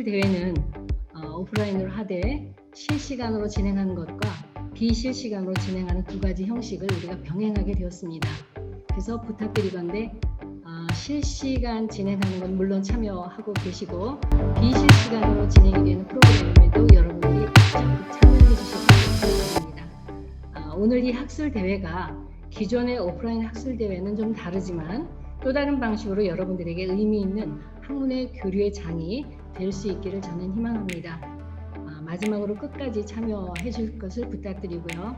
대회는 오프라인으로 하되 실시간으로 진행하는 것과 비실시간으로 진행하는 두 가지 형식을 우리가 병행하게 되었습니다. 그래서 부탁드리건대 실시간 진행하는 건 물론 참여하고 계시고 비실시간으로 진행이 되는 프로그램에도 여러분들이 적극 참여해 주실 것을 부탁드립니다. 오늘 이 학술 대회가 기존의 오프라인 학술 대회는 좀 다르지만 또 다른 방식으로 여러분들에게 의미 있는 학문의 교류의 장이 될 수 있기를 저는 희망합니다. 마지막으로 끝까지 참여해 줄 것을 부탁드리고요.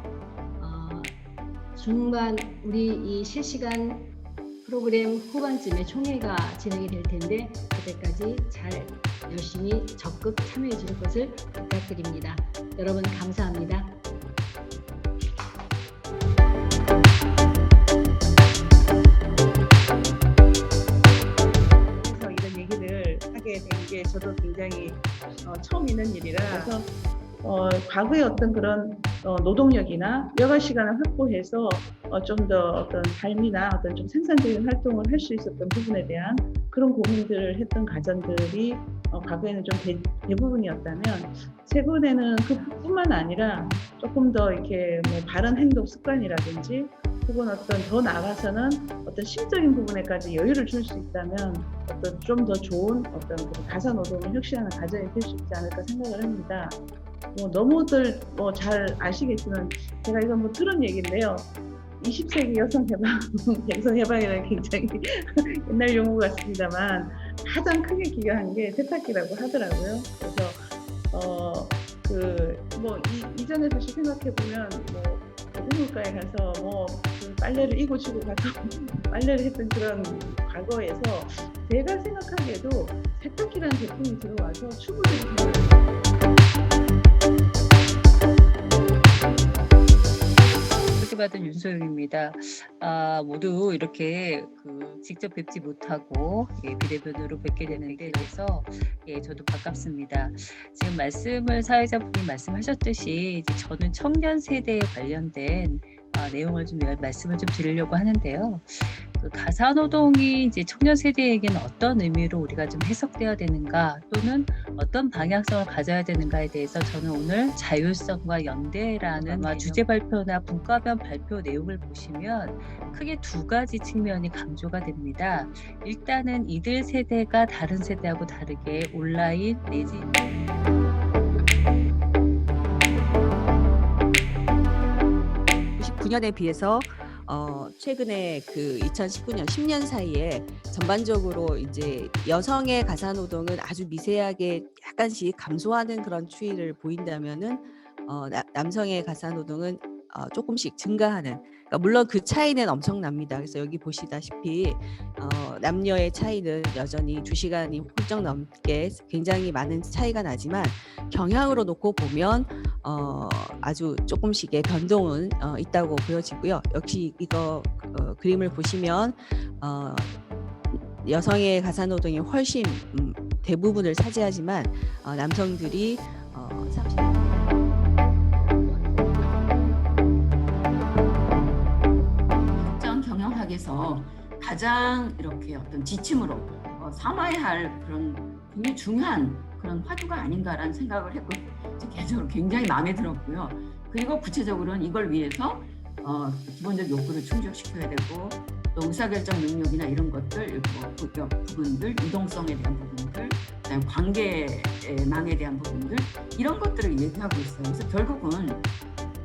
중반 우리 이 실시간 프로그램 후반쯤에 총회가 진행이 될 텐데 그때까지 잘 열심히 적극 참여해 줄 것을 부탁드립니다. 여러분 감사합니다. 그래서 이런 얘기를 하게 된 게 저도 굉장히 처음 있는 일이라 그래서 과거의 어떤 그런 노동력이나 여가 시간을 확보해서 좀 더 어떤 삶이나 어떤 좀 생산적인 활동을 할 수 있었던 부분에 대한 그런 고민들을 했던 가정들이 과거에는 좀 대부분이었다면 최근에는 그뿐만 아니라 조금 더 이렇게 뭐 바른 행동 습관이라든지 혹은 어떤 더 나아가서는 어떤 심적인 부분에까지 여유를 줄 수 있다면 어떤 좀 더 좋은 어떤 가사 노동을 혁신하는 가정이 될 수 있지 않을까 생각을 합니다. 너무들 잘 아시겠지만 제가 이건 들은 얘기인데요. 20세기 여성 해방이라는 굉장히 옛날 용어 같습니다만 가장 크게 기여한 게 세탁기라고 하더라고요. 그래서 이전에 다시 생각해 보면 우물가에 가서 그 빨래를 이고지고 가서 빨래를 했던 그런 과거에서 제가 생각하기에도 세탁기라는 제품이 들어와서 주부들이 받은 윤소영입니다. 모두 이렇게 직접 뵙지 못하고 비대면으로 뵙게 되는 데 대해서 저도 반갑습니다. 지금 사회자분이 말씀하셨듯이 이제 저는 청년 세대에 관련된 내용을 말씀을 드리려고 하는데요. 가사노동이 이제 청년 세대에게는 어떤 의미로 우리가 좀 해석되어야 되는가 또는 어떤 방향성을 가져야 되는가에 대해서 저는 오늘 자율성과 연대라는 주제 발표나 분과별 발표 내용을 보시면 크게 두 가지 측면이 강조가 됩니다. 일단은 이들 세대가 다른 세대하고 다르게 온라인 내지 99년에 비해서 최근에 2019년 10년 사이에 전반적으로 이제 여성의 가사 노동은 아주 미세하게 약간씩 감소하는 그런 추이를 보인다면은 남성의 가사 노동은 조금씩 증가하는. 그러니까 물론 그 차이는 엄청납니다. 그래서 여기 보시다시피 남녀의 차이는 여전히 2시간이 훌쩍 넘게 굉장히 많은 차이가 나지만 경향으로 놓고 보면 아주 조금씩의 변동은 있다고 보여지고요. 역시 이거 그림을 보시면 여성의 가사 노동이 훨씬 대부분을 차지하지만 남성들이 30. 경영학에서 가장 이렇게 어떤 지침으로 삼아야 할 그런 굉장히 중요한 그런 화두가 아닌가라는 생각을 했고 개인적으로 굉장히 마음에 들었고요. 그리고 구체적으로는 이걸 위해서 기본적 욕구를 충족시켜야 되고 또 의사결정 능력이나 이런 것들, 부분들, 유동성에 대한 부분들, 그다음에 관계망에 대한 부분들 이런 것들을 얘기하고 있어요. 그래서 결국은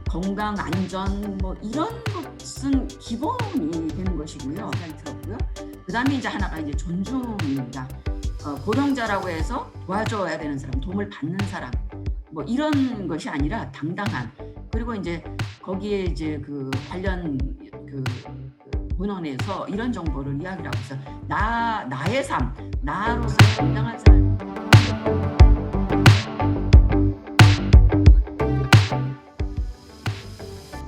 건강, 안전 이런 것은 기본이 되는 것이고요. 생각이 들었고요. 그다음에 이제 하나가 이제 존중입니다. 고령자라고 해서 도와줘야 되는 사람, 도움을 받는 사람, 이런 것이 아니라 당당한. 그리고 이제 거기에 이제 관련 문헌에서 이런 정보를 이야기를 하고 있어요. 나의 삶, 나로서 당당한 삶.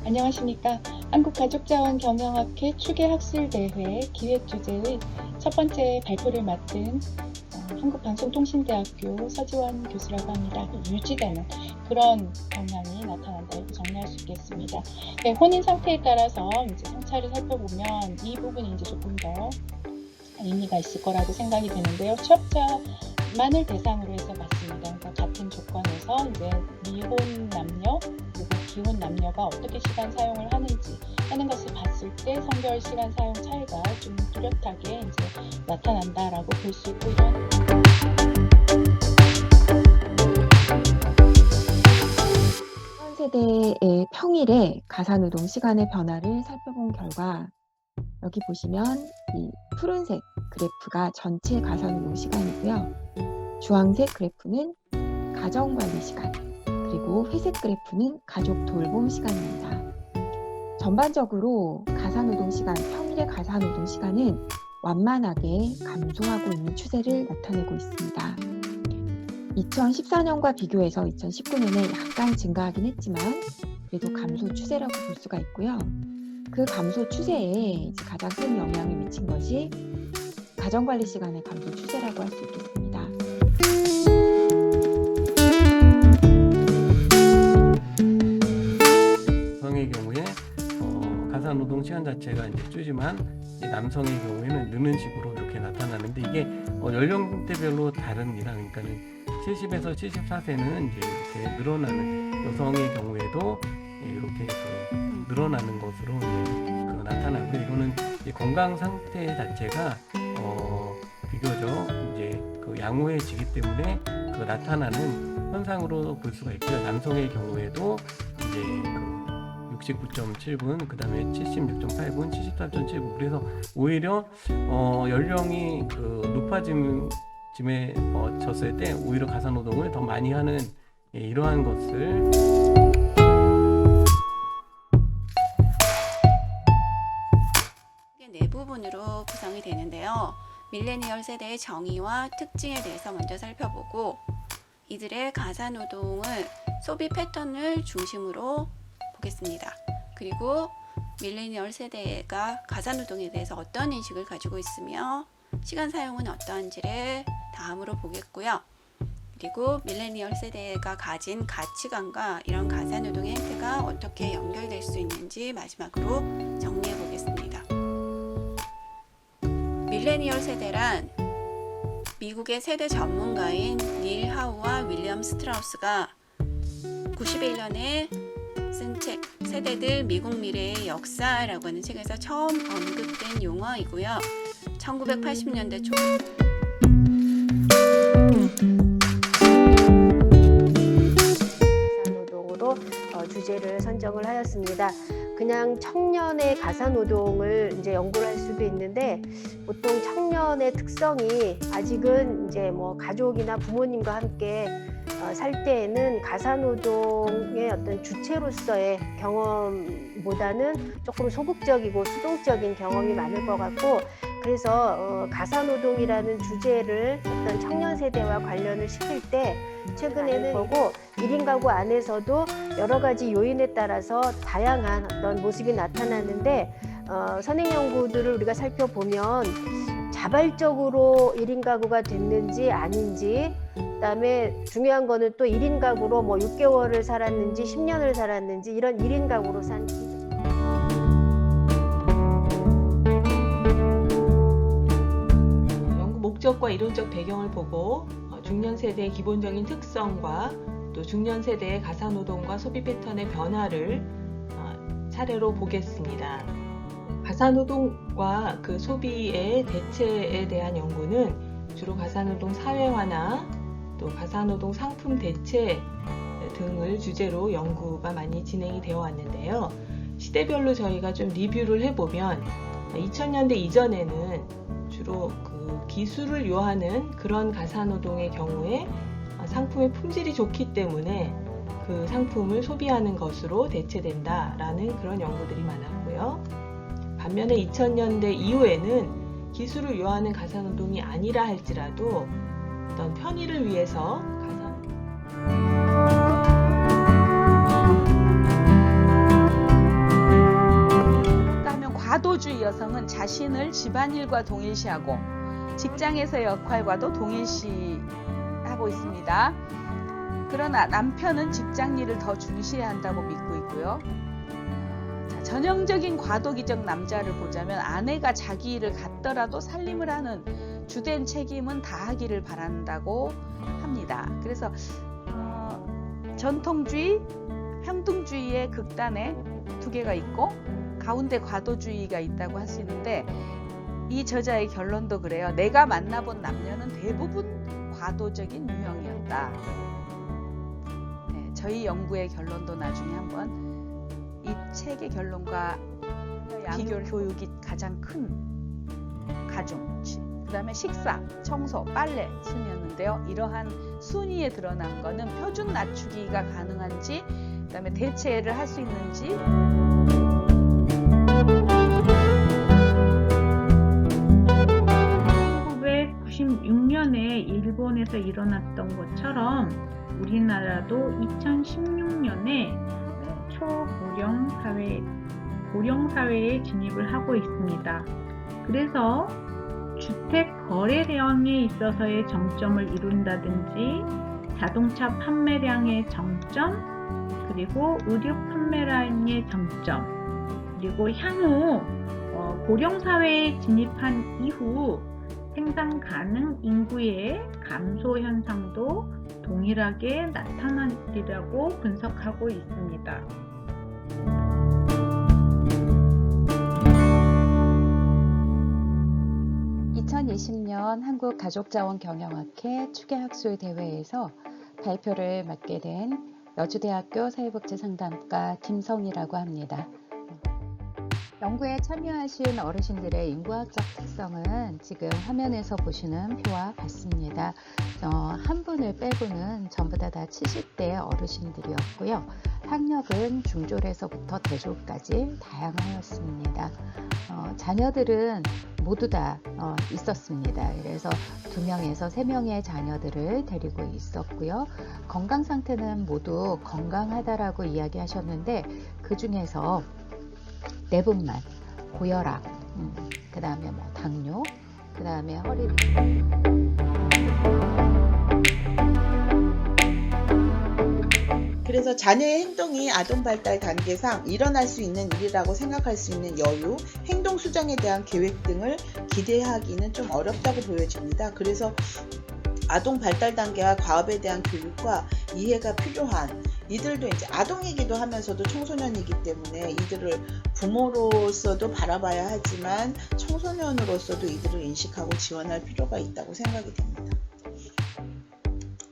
안녕하십니까. 한국가족자원 경영학회 추계학술대회 기획주제의 첫 번째 발표를 맡은 한국방송통신대학교 서지원 교수라고 합니다. 유지되는 그런 경향이 나타난다 이렇게 정리할 수 있겠습니다. 네, 혼인 상태에 따라서 이제 성차를 살펴보면 이 부분이 이제 조금 더 의미가 있을 거라고 생각이 되는데요. 취업자만을 대상으로 해서 봤습니다. 중에서 이제 미혼 남녀 그리고 기혼 남녀가 어떻게 시간 사용을 하는지 하는 것을 봤을 때 성별 시간 사용 차이가 좀 뚜렷하게 이제 나타난다라고 볼 수 있고 이런 현 세대의 평일에 가사노동 시간의 변화를 살펴본 결과 여기 보시면 이 푸른색 그래프가 전체 가사노동 시간이고요. 주황색 그래프는 가정관리 시간, 그리고 회색 그래프는 가족 돌봄 시간입니다. 전반적으로 가사노동 시간, 평일의 가사노동 시간은 완만하게 감소하고 있는 추세를 나타내고 있습니다. 2014년과 비교해서 2019년에 약간 증가하긴 했지만 그래도 감소 추세라고 볼 수가 있고요. 그 감소 추세에 이제 가장 큰 영향을 미친 것이 가정관리 시간의 감소 추세라고 할 수 있겠습니다. 여성의 경우에 가사노동 시간 자체가 이제 줄지만 남성의 경우에는 느는 식으로 이렇게 나타나는데 이게 연령대별로 다릅니다. 그러니까는 70에서 74세는 이제 이렇게 늘어나는 여성의 경우에도 이렇게 늘어나는 것으로 이제 나타나고요. 이거는 이제 건강 상태 자체가 비교적 이제 양호해지기 때문에 나타나는 현상으로 볼 수가 있고요. 남성의 경우에도 이제 69.7분, 그 다음에 76.8분, 73.7분. 그래서 오히려 연령이 높아짐에 졌을 때 오히려 가사노동을 더 많이 하는 이러한 것을 네 부분으로 구성이 되는데요. 밀레니얼 세대의 정의와 특징에 대해서 먼저 살펴보고 이들의 가사노동을 소비 패턴을 중심으로 보겠습니다. 그리고 밀레니얼 세대가 가사노동에 대해서 어떤 인식을 가지고 있으며 시간 사용은 어떠한지를 다음으로 보겠고요. 그리고 밀레니얼 세대가 가진 가치관과 이런 가사노동의 행태가 어떻게 연결될 수 있는지 마지막으로 정리해 보겠습니다. 밀레니얼 세대란 미국의 세대 전문가인 닐 하우와 윌리엄 스트라우스가 91년에 쓴 책 세대들 미국 미래의 역사라고 하는 책에서 처음 언급된 용어이고요. 1980년대 초 가사노동으로 주제를 선정을 하였습니다. 그냥 청년의 가사노동을 이제 연구를 할 수도 있는데 보통 청년의 특성이 아직은 이제 뭐 가족이나 부모님과 함께 살 때에는 가사노동의 어떤 주체로서의 경험보다는 조금 소극적이고 수동적인 경험이 많을 것 같고 그래서 가사노동이라는 주제를 어떤 청년 세대와 관련을 시킬 때 최근에는 보고 1인 가구 안에서도 여러 가지 요인에 따라서 다양한 어떤 모습이 나타나는데 선행 연구들을 우리가 살펴보면 자발적으로 1인 가구가 됐는지 아닌지 그다음에 중요한 거는 또 1인 가구로 뭐 6개월을 살았는지 10년을 살았는지 이런 1인 가구로 산 연구 목적과 이론적 배경을 보고 중년 세대의 기본적인 특성과 또 중년 세대의 가사노동과 소비 패턴의 변화를 차례로 보겠습니다. 가사노동과 그 소비의 대체에 대한 연구는 주로 가사노동 사회화나 또 가사노동 상품 대체 등을 주제로 연구가 많이 진행이 되어 왔는데요. 시대별로 저희가 좀 리뷰를 해보면 2000년대 이전에는 주로 그 기술을 요하는 그런 가사노동의 경우에 상품의 품질이 좋기 때문에 그 상품을 소비하는 것으로 대체된다라는 그런 연구들이 많았고요. 반면에 2000년대 이후에는 기술을 요하는 가사노동이 아니라 할지라도 어떤 편의를 위해서 그런가 하면 과도주의 여성은 자신을 집안일과 동일시하고 직장에서의 역할과도 동일시하고 있습니다. 그러나 남편은 직장 일을 더 중시해야 한다고 믿고 있고요. 전형적인 과도기적 남자를 보자면 아내가 자기 일을 갖더라도 살림을 하는 주된 책임은 다하기를 바란다고 합니다. 그래서 전통주의, 평등주의의 극단에 두 개가 있고 가운데 과도주의가 있다고 할 수 있는데 이 저자의 결론도 그래요. 내가 만나본 남녀는 대부분 과도적인 유형이었다. 네, 저희 연구의 결론도 나중에 한번 이 책의 결론과 비교 교육이 가장 큰 가중치. 그 다음에 식사, 청소, 빨래 순이었는데요. 이러한 순위에 드러난 거는 표준 낮추기가 가능한지, 그 다음에 대체를 할 수 있는지. 1996년에 일본에서 일어났던 것처럼 우리나라도 2016년에 고령 사회에 진입을 하고 있습니다. 그래서 주택 거래량에 있어서의 정점을 이룬다든지 자동차 판매량의 정점, 그리고 의류 판매량의 정점, 그리고 향후 고령 사회에 진입한 이후 생산 가능 인구의 감소 현상도 동일하게 나타나리라고 분석하고 있습니다. (2020년) 한국가족자원경영학회 추계학술 대회에서 발표를 맡게 된 여주대학교 사회복지상담과 김성희라고 합니다. 연구에 참여하신 어르신들의 인구학적 특성은 지금 화면에서 보시는 표와 같습니다. 한 분을 빼고는 전부 다 70대 어르신들이었고요. 학력은 중졸에서부터 대졸까지 다양하였습니다. 자녀들은 모두 다 있었습니다. 그래서 2명에서 3명의 자녀들을 데리고 있었고요. 건강 상태는 모두 건강하다라고 이야기하셨는데 그 중에서 4분만 고혈압, 그 다음에 당뇨, 그 다음에 허리. 그래서 자녀의 행동이 아동 발달 단계상 일어날 수 있는 일이라고 생각할 수 있는 여유, 행동 수정에 대한 계획 등을 기대하기는 좀 어렵다고 보여집니다. 그래서 아동 발달 단계와 과업에 대한 교육과 이해가 필요한, 이들도 이제 아동이기도 하면서도 청소년이기 때문에 이들을 부모로서도 바라봐야 하지만 청소년으로서도 이들을 인식하고 지원할 필요가 있다고 생각이 됩니다.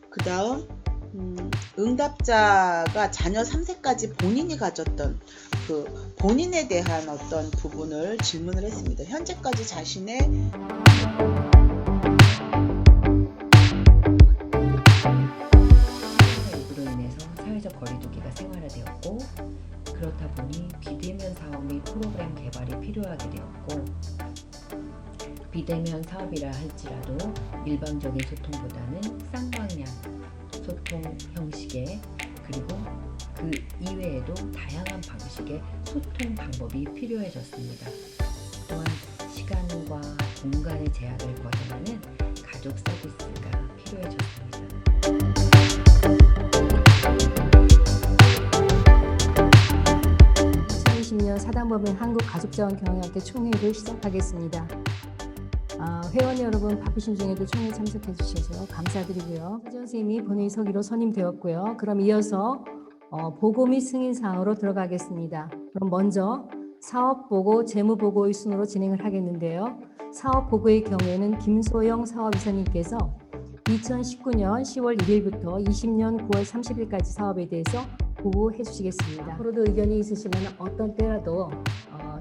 그 다음 응답자가 자녀 3세까지 본인이 가졌던 그 본인에 대한 어떤 부분을 질문을 했습니다. 현재까지 자신의 일부로 인해서 사회적 거리두기가 생활화되었고, 그렇다 보니 비대면 사업 및 프로그램 개발이 필요하게 되었고, 비대면 사업이라 할지라도 일방적인 소통보다는 쌍방향 소통 형식의, 그리고 그 이외에도 다양한 방식의 소통 방법이 필요해졌습니다. 또한 시간과 공간의 제약을 벗어나는 가족 서비스가 필요해졌습니다. 2020년 사단법인 한국가족자원경영학회 총회를 시작하겠습니다. 회원 여러분 바쁘신 중에도 총회 참석해 주셔서 감사드리고요. 서지연 선생님이 본회의 서기로 선임되었고요. 그럼 이어서 보고 및 승인 사항으로 들어가겠습니다. 그럼 먼저 사업보고, 재무보고의 순으로 진행을 하겠는데요. 사업보고의 경우에는 김소영 사업이사님께서 2019년 10월 1일부터 20년 9월 30일까지 사업에 대해서 보고해 주시겠습니다. 앞으로도 의견이 있으시면 어떤 때라도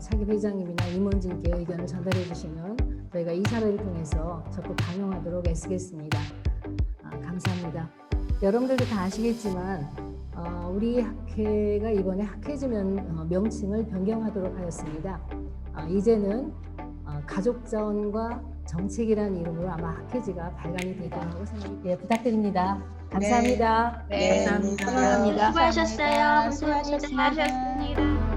차기 회장님이나 임원진께 의견을 전달해 주시면 저희가 이 사례를 통해서 적극 반영하도록 애쓰겠습니다. 감사합니다. 여러분들도 다 아시겠지만 우리 학회가 이번에 학회지면 명칭을 변경하도록 하였습니다. 이제는 가족자원과 정책이라는 이름으로 아마 학회지가 발간이 될 거라고 생각합니다. 부탁드립니다. 감사합니다. 네. 감사합니다. 수고하셨어요. 수고하셨습니다. 수고하셨습니다.